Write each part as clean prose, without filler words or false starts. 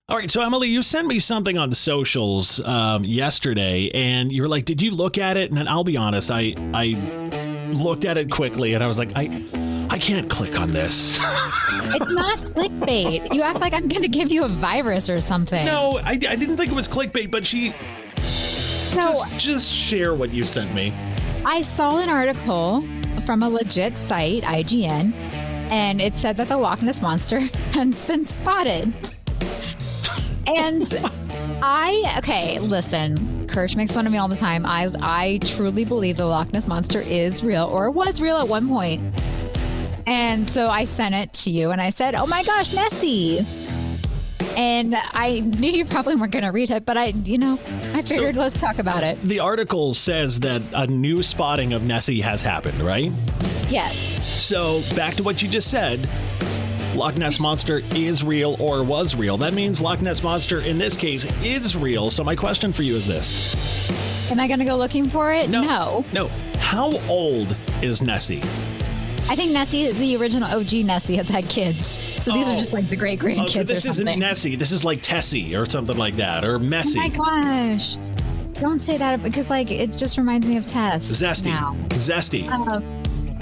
All right, so Emily, you sent me something on the socials yesterday, and you were like, "Did you look at it?" And I'll be honest, I looked at it quickly, and I was like, I can't click on this. It's not clickbait. You act like I'm going to give you a virus or something. No, I didn't think it was clickbait, but just share what you sent me. I saw an article from a legit site, IGN, and it said that the Loch Ness Monster has been spotted. And listen, Kirsch makes fun of me all the time. I truly believe the Loch Ness Monster is real, or was real at one point. And so I sent it to you and I said, "Oh my gosh, Nessie." And I knew you probably weren't going to read it, but I figured let's talk about it. The article says that a new spotting of Nessie has happened, right? Yes. So back to what you just said. Loch Ness Monster is real or was real. That means Loch Ness Monster, in this case, is real. So my question for you is this. Am I going to go looking for it? No. How old is Nessie? I think Nessie, the original OG Nessie, has had kids. So these are just like the great-grandkids or something. So this isn't Nessie. This is like Tessie or something like that, or Messie. Oh my gosh. Don't say that because it just reminds me of Tess. Zesty. Now. Zesty.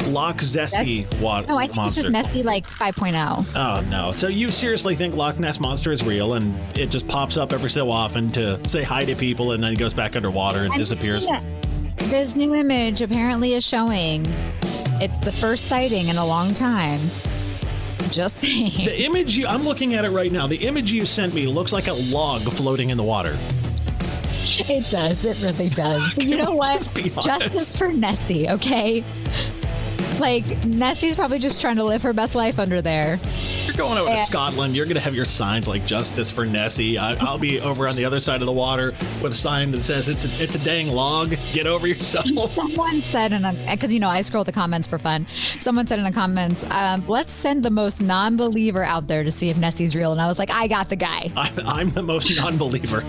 Loch Zesty Monster. No, I think it's just Nessie 5.0. Oh, no. So you seriously think Loch Ness Monster is real and it just pops up every so often to say hi to people and then goes back underwater and disappears? This new image apparently is showing it's the first sighting in a long time. Just saying. The image I'm looking at it right now. The image you sent me looks like a log floating in the water. It does. It really does. But you know what? Justice for Nessie, okay? Nessie's probably just trying to live her best life under there. You're going over to Scotland. You're going to have your signs like "Justice for Nessie." I'll be over on the other side of the water with a sign that says "It's a dang log. Get over yourself." Someone said, because I scroll the comments for fun. Someone said in the comments, "Let's send the most non-believer out there to see if Nessie's real." And I was like, I got the guy. I'm the most non-believer.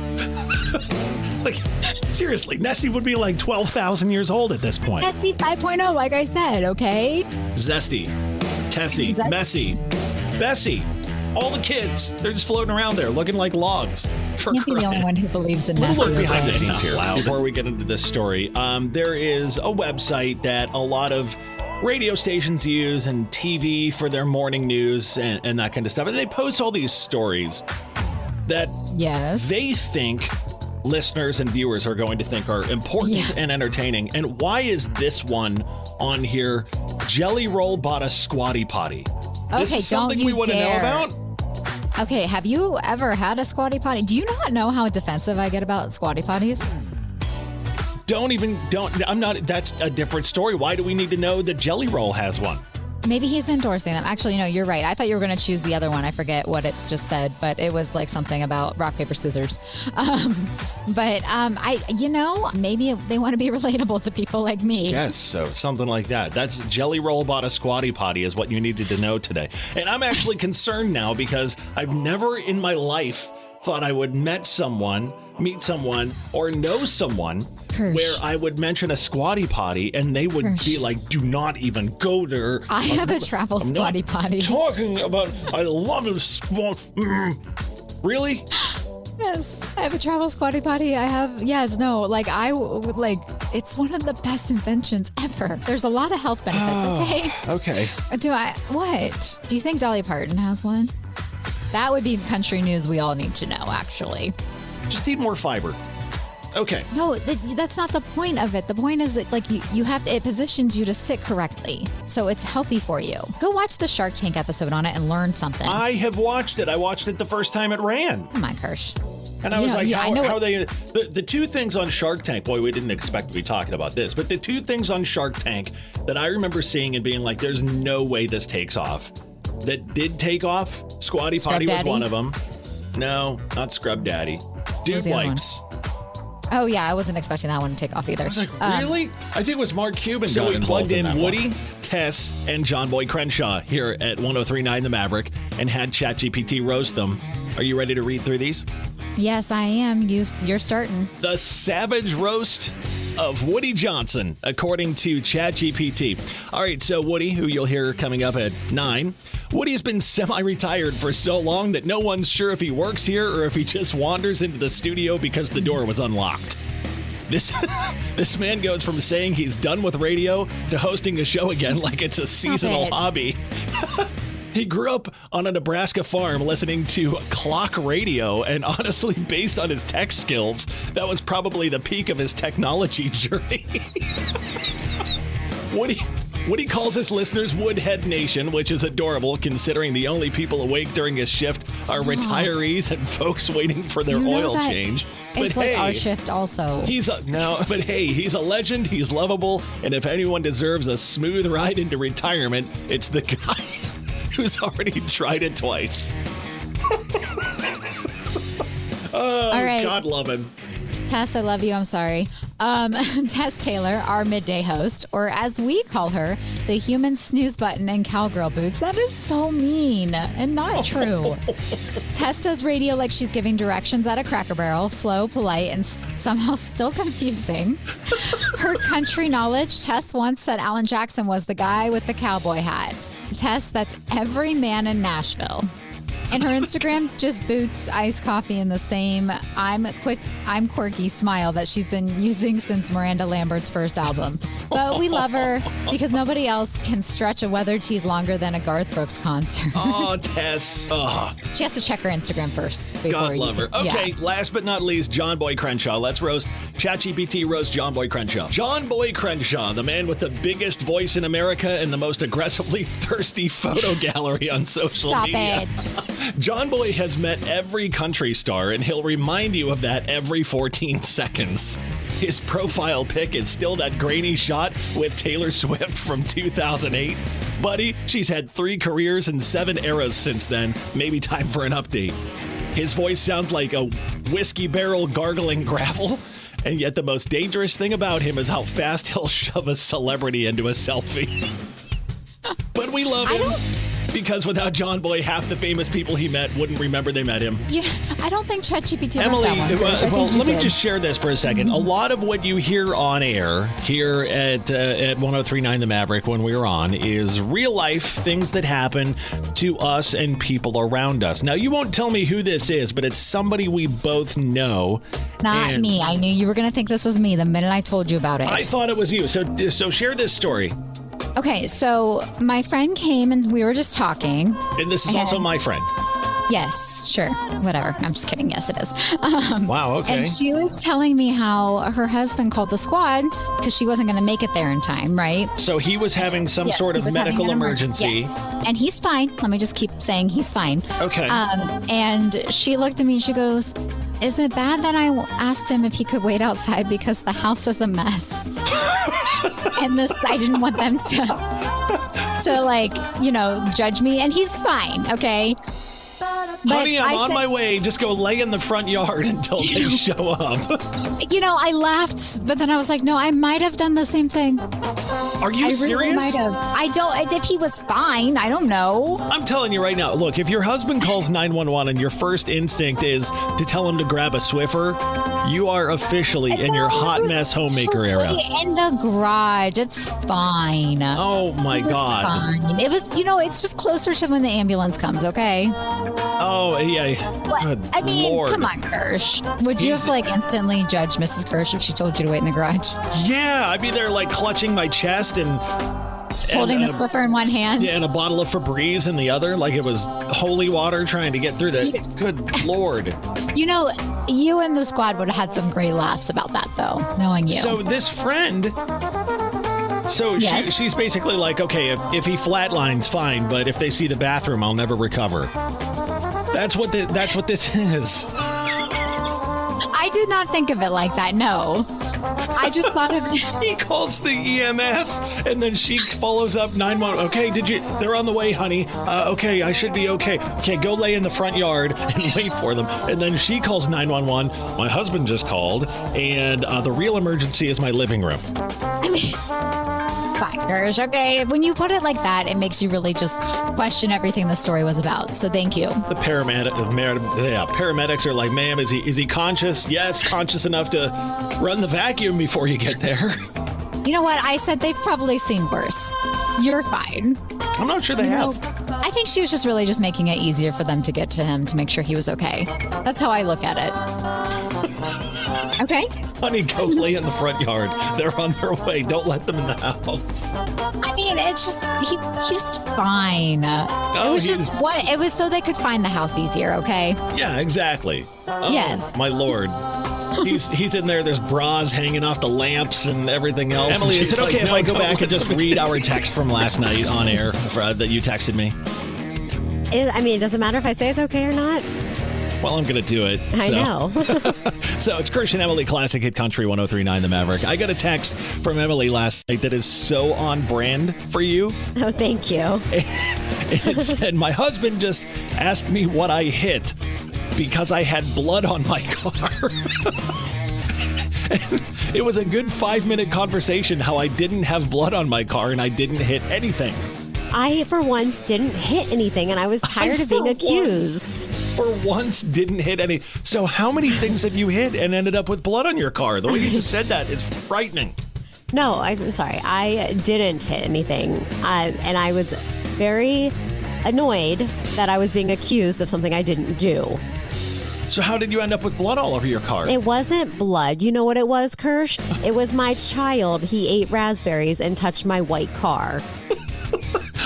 Seriously, Nessie would be 12,000 years old at this point. Nessie 5.0, like I said, okay? Zesty, Tessie, Messy, Bessie, all the kids, they're just floating around there looking like logs. You're the only one who believes in Nessie. Let's look behind the scenes here before we get into this story. There is a website that a lot of radio stations use and TV for their morning news and that kind of stuff. And they post all these stories that they think listeners and viewers are going to think are important and entertaining. And why is this one on here? Jelly Roll bought a squatty potty. This is something we want to know about? Okay, have you ever had a squatty potty? Do you not know how defensive I get about squatty potties? That's a different story. Why do we need to know that Jelly Roll has one? Maybe he's endorsing them. Actually, you're right. I thought you were going to choose the other one. I forget what it just said, but it was something about rock, paper, scissors. Maybe they want to be relatable to people like me. Yes, so something like that. That's Jelly Roll bought a squatty potty is what you needed to know today. And I'm actually concerned now because I've never in my life thought I would meet someone, or know someone where I would mention a squatty potty and they would be like, "Do not even go there." I have a travel squatty potty. Talking about, I love a squat. Really? Yes, I have a travel squatty potty. I have, it's one of the best inventions ever. There's a lot of health benefits, okay? Okay. What? Do you think Dolly Parton has one? That would be country news we all need to know, actually. Just eat more fiber. Okay. No, that's not the point of it. The point is that you have to, it positions you to sit correctly. So it's healthy for you. Go watch the Shark Tank episode on it and learn something. I have watched it. I watched it the first time it ran. Come on, Kirsch. And I was the two things on Shark Tank, boy, we didn't expect to be talking about this, but the two things on Shark Tank that I remember seeing and being like, there's no way this takes off. That did take off. Squatty Potty was one of them. No, not Scrub Daddy. Dude Wipes. Oh, yeah, I wasn't expecting that one to take off either. I was like, really? I think it was Mark Cuban. So we plugged in Woody, Tess, and John Boy Crenshaw here at 103.9 The Maverick and had ChatGPT roast them. Are you ready to read through these? Yes, I am. You're starting. The Savage Roast of Woody Johnson, according to ChatGPT. All right, so Woody, who you'll hear coming up at 9, Woody's been semi-retired for so long that no one's sure if he works here or if he just wanders into the studio because the door was unlocked. This man goes from saying he's done with radio to hosting a show again like it's a seasonal hobby. He grew up on a Nebraska farm listening to clock radio, and honestly, based on his tech skills, that was probably the peak of his technology journey. Woody calls his listeners Woodhead Nation, which is adorable considering the only people awake during his shift are retirees and folks waiting for their oil change. It's but like our shift also. He's a legend, he's lovable, and if anyone deserves a smooth ride into retirement, it's the guy who's already tried it twice. Oh, all right. God love him. Tess, I love you. I'm sorry. Tess Taylor, our midday host, or as we call her, the human snooze button and cowgirl boots. That is so mean and not true. Tess does radio like she's giving directions at a Cracker Barrel, slow, polite, and somehow still confusing. Her country knowledge, Tess once said Alan Jackson was the guy with the cowboy hat. Tess, that's every man in Nashville. And her Instagram, just boots, iced coffee, and the same I'm quirky smile that she's been using since Miranda Lambert's first album. But we love her because nobody else can stretch a weather tease longer than a Garth Brooks concert. Oh, Tess. Oh. She has to check her Instagram first. God love her. Okay, last but not least, John Boy Crenshaw. Let's roast ChatGPT roast John Boy Crenshaw. John Boy Crenshaw, the man with the biggest voice in America and the most aggressively thirsty photo gallery on social media. Stop it. John Boy has met every country star, and he'll remind you of that every 14 seconds. His profile pic is still that grainy shot with Taylor Swift from 2008. Buddy, she's had 3 careers and 7 eras since then. Maybe time for an update. His voice sounds like a whiskey barrel gargling gravel, and yet the most dangerous thing about him is how fast he'll shove a celebrity into a selfie. But we love him. Because without John Boy, half the famous people he met wouldn't remember they met him. Yeah, I don't think ChatGPT Emily, well, let me just share this for a second. A lot of what you hear on air here at 103.9 The Maverick when we're on is real life things that happen to us and people around us. Now, you won't tell me who this is, but it's somebody we both know. Not me. I knew you were going to think this was me the minute I told you about it. I thought it was you. So share this story. Okay, so my friend came and we were just talking. And this is also my friend. Yes, sure. Whatever. I'm just kidding. Yes, it is. Wow, okay. And she was telling me how her husband called the squad because she wasn't going to make it there in time, right? So he was having some sort of medical emergency. Yes. And he's fine. Let me just keep saying he's fine. Okay. And she looked at me and she goes, is it bad that I asked him if he could wait outside because the house is a mess? And I didn't want them to judge me. And he's fine, okay? But honey, I'm on my way. Just go lay in the front yard until they show up. I laughed, but then I was like, no, I might have done the same thing. Are you serious? I really might have. I don't, if he was fine, I don't know. I'm telling you right now, look, if your husband calls 911 and your first instinct is to tell him to grab a Swiffer, you are officially in your hot mess homemaker era. In the garage. It's fine. Oh my God. Fine. It was, it's just closer to when the ambulance comes, okay? Oh, yeah. Good Lord. Come on, Kirsch. Would you have instantly judged Mrs. Kirsch if she told you to wait in the garage? Yeah, I'd be there clutching my chest and holding the Swiffer in one hand. Yeah, and a bottle of Febreze in the other, like it was holy water trying to get through that. Good Lord. You and the squad would have had some great laughs about that, though, knowing you. So this friend... Yes. She's basically like, okay, if he flatlines, fine, but if they see the bathroom, I'll never recover. That's what this is. I did not think of it like that, no. I just thought of... He calls the EMS, and then she follows up 911. Okay, they're on the way, honey. Okay, I should be okay. Okay, go lay in the front yard and wait for them. And then she calls 911. My husband just called, and the real emergency is my living room. I mean... fine, Kirsch. Okay, when you put it like that, it makes you really just question everything the story was about. So thank you. The paramedics are like, ma'am, is he conscious? Yes, conscious enough to run the vacuum before you get there. You know what? I said they've probably seen worse. You're fine. I'm not sure they have. I think she was just really just making it easier for them to get to him to make sure he was okay. That's how I look at it. Okay? Honey, go lay in the front yard. They're on their way. Don't let them in the house. I mean, it's just, he was fine. It was so they could find the house easier, okay? Yeah, exactly. Oh, yes. My Lord. He's in there. There's bras hanging off the lamps and everything else. Emily, is it okay if I go back and just read our text from last night on air that you texted me? It doesn't matter if I say it's okay or not. Well, I'm going to do it. I know. So it's Kirsch Emyle, Classic Hit Country 103.9 The Maverick. I got a text from Emily last night that is so on brand for you. Oh, thank you. It said, my husband just asked me what I hit because I had blood on my car. It was a good 5-minute conversation how I didn't have blood on my car and I didn't hit anything. I, for once, didn't hit anything, and I was tired of being accused. For once, didn't hit any. So how many things have you hit and ended up with blood on your car? The way you just said that is frightening. No, I'm sorry. I didn't hit anything, and I was very annoyed that I was being accused of something I didn't do. So how did you end up with blood all over your car? It wasn't blood. You know what it was, Kirsch? It was my child. He ate raspberries and touched my white car.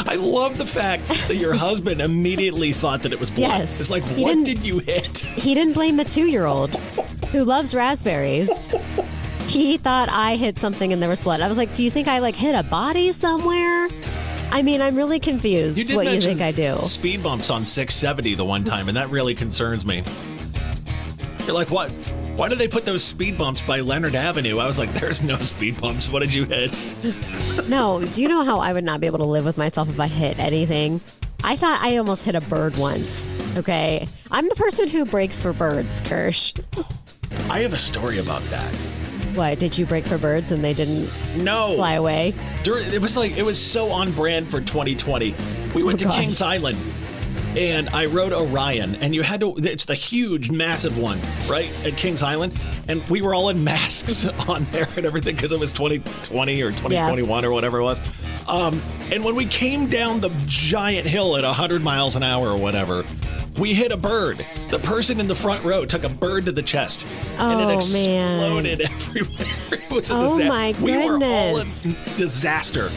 I love the fact that your husband immediately thought that it was blood. Yes. It's like, what did you hit? He didn't blame the 2-year-old who loves raspberries. He thought I hit something and there was blood. I was like, do you think I hit a body somewhere? I mean, I'm really confused what you think I do. Speed bumps on 670 the one time, and that really concerns me. You're like, what? Why did they put those speed bumps by Leonard Avenue? I was like, there's no speed bumps. What did you hit? No. Do you know how I would not be able to live with myself if I hit anything? I thought I almost hit a bird once. Okay. I'm the person who breaks for birds, Kirsch. I have a story about that. What? Did you break for birds and they didn't fly away? It was so on brand for 2020. We went to Kings Island. And I rode Orion, and it's the huge, massive one, right, at Kings Island. And we were all in masks on there and everything because it was 2020 or 2021 or whatever it was. And when we came down the giant hill at 100 miles an hour or whatever, we hit a bird. The person in the front row took a bird to the chest. And it exploded everywhere. It was a disaster. My goodness. We were all in disaster.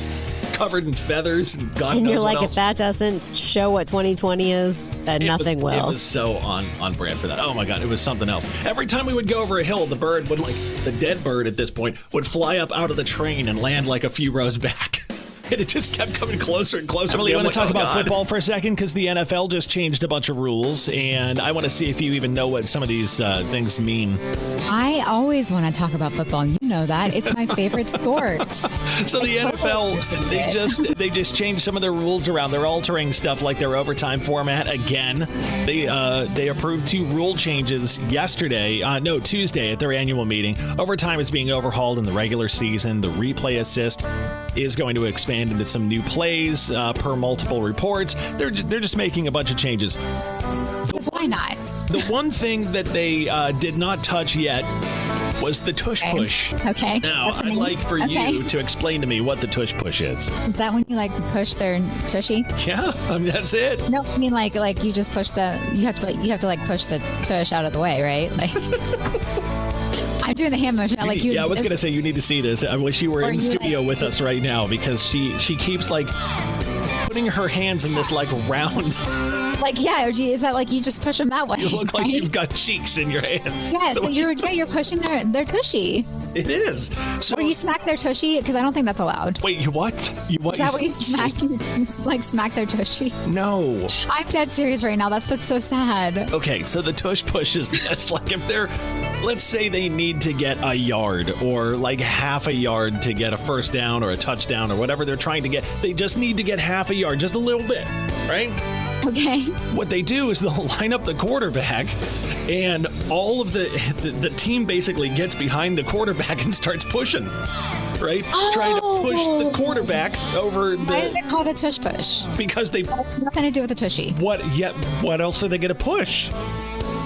Covered in feathers and God knows what else. And you're like, if that doesn't show what 2020 is, then nothing will. It was so on brand for that. Oh my God, it was something else. Every time we would go over a hill, the bird would the dead bird at this point would fly up out of the train and land a few rows back. And it just kept coming closer and closer. Emily, you want to talk about football for a second? Because the NFL just changed a bunch of rules, and I want to see if you even know what some of these things mean. I always want to talk about football. You know that. It's my favorite sport. So the NFL, they just changed some of their rules around. They're altering stuff like their overtime format again. They approved 2 rule changes Tuesday at their annual meeting. Overtime is being overhauled in the regular season. The replay assist is going to expand into some new plays per multiple reports. They're just making a bunch of changes. Because why not? The one thing that they did not touch yet was the tush push. Okay. Now, I'd like for you to explain to me what the tush push is. Is that when you push their tushy? Yeah, that's it. No, I mean like you just push you have to push the tush out of the way, right? I'm doing the hand motion. Yeah, I was going to say you need to see this. I wish you were in studio with us right now because she keeps putting her hands in this round. Is that you just push them that way? You look like you've got cheeks in your hands. Yes, you're pushing their tushy. It is. So, or you smack their tushy? Because I don't think that's allowed. Wait, you what? Is that what you smack? You smack their tushy? No. I'm dead serious right now. That's what's so sad. Okay, so the tush push is this. If they're, let's say they need to get a yard or half a yard to get a first down or a touchdown or whatever they're trying to get. They just need to get half a yard, just a little bit, right? Okay. What they do is they'll line up the quarterback, and all of the team basically gets behind the quarterback and starts pushing. right? Trying to push the quarterback over Why is the. it called a tush push? Because they. Nothing to do with a tushy. What? Yeah. What else are they going to push?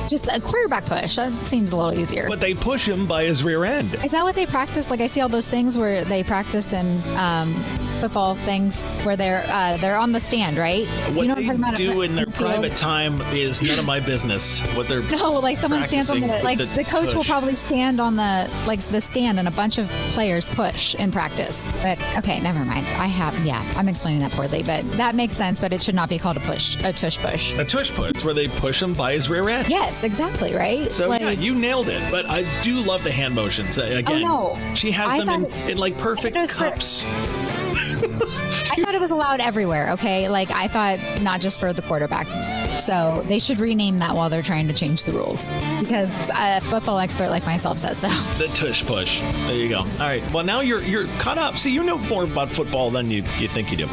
Just a quarterback push. That seems a little easier. But they push him by his rear end. Is that what they practice? Like I see all those things where they practice in football things where they're on the stand, right? What you know they what I'm talking about? do in their private time is none of my business. What they're No, like someone stands on practicing the with the coach will tush. probably stand on the stand and a bunch of players push in practice. But okay, never mind. I'm explaining that poorly, but that makes sense. But it should not be called a tush push. A tush push where they push him by his rear end. Yes, exactly, right? So yeah, you nailed it. But I do love the hand motions. Again, Oh, no. she has I them thought in like perfect it was for- cups. I thought it was allowed everywhere, okay? Like, I thought not just for the quarterback. So they should rename that while they're trying to change the rules because a football expert like myself says so. The tush push. There you go. All right. Well, now you're caught up. See, you know more about football than you think you do.